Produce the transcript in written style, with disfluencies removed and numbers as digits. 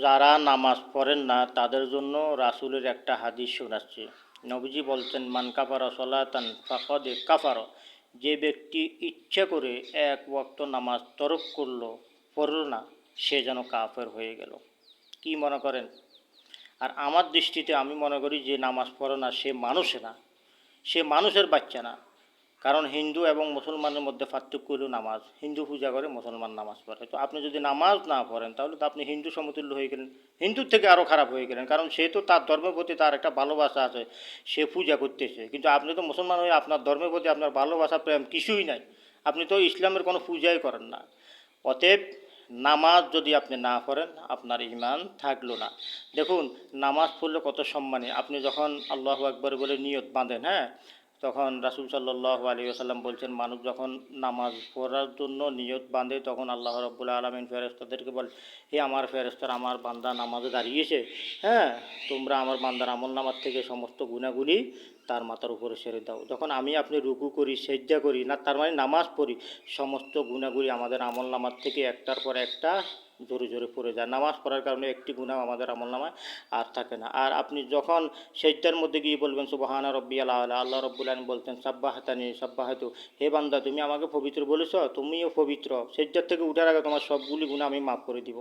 যারা নামাজ পড়েন না তাদের জন্য রাসূলের একটা হাদিস শোনাচ্ছি। নবীজি বলছেন, মান কাফারা সলাতান ফাকাদ কাফার। যে ব্যক্তি ইচ্ছা করে এক ওয়াক্ত নামাজ তরক করলো, পড়ল না, সে যেন কাফের হয়ে গেল। কি মনে করেন? আর আমার দৃষ্টিতে আমি মনে করি যে নামাজ পড়ে না সে মানুষ না, সে মানুষের বাচ্চা না। কারণ হিন্দু এবং মুসলমানের মধ্যে পার্থক্য হলো নামাজ। হিন্দু পূজা করে, মুসলমান নামাজ পড়ে। তো আপনি যদি নামাজ না পড়েন তাহলে তো আপনি হিন্দু সমতুল্য হয়ে গেলেন, হিন্দুর থেকে আরও খারাপ হয়ে গেলেন। কারণ সে তো তার ধর্মের প্রতি তার একটা ভালোবাসা আছে, সে পূজা করতেছে। কিন্তু আপনি তো মুসলমান হয়ে আপনার ধর্মের প্রতি আপনার ভালোবাসা প্রেম কিছুই নাই, আপনি তো ইসলামের কোনো পূজাই করেন না। অতএব নামাজ যদি আপনি না পড়েন আপনার ঈমান থাকলো না। দেখুন, নামাজ পড়লে কত সম্মানী। আপনি যখন আল্লাহু আকবার বলে নিয়ত বাঁধেন, হ্যাঁ, তখন রাসূল সাল্লাল্লাহু আলাইহি ওয়াসাল্লাম বলছেন, মানুষ যখন নামাজ পড়ার জন্য নিয়ত বাঁধে তখন আল্লাহ রাব্বুল আলামিন ফেরেশতাদেরকে বলে, হে আমার ফেরেশতারা, আমার বান্দা নামাজে দাঁড়িয়েছে, হ্যাঁ, তোমরা আমার বান্দার আমলনামার থেকে সমস্ত গুনাহগুলি তার মাথার উপরে ছেড়ে দাও। যখন আমি আপনি রুকু করি, সেজদা করি না, তার মানে নামাজ পড়ি, সমস্ত গুনাহগুলি আমাদের আমলনামার থেকে একটার পর একটা জোরে জোরে পড়ে যায়। নামাজ পড়ার কারণে একটি গুনাহ আমাদের আমলনামায় আর থাকে না। আর আপনি যখন সেজদার মধ্যে গিয়ে বলবেন সুবহানা রব্বিয়াল আলা, আল্লাহ রাব্বুল আলামিন বলতেন সাব্বাহাতানি সাব্বাহাতু, হে বান্দা তুমি আমাকে পবিত্র বলেছো, তুমিও পবিত্র। সেজদার থেকে উঠার আগে তোমার সবগুলি গুনাহ আমি মাফ করে দিব।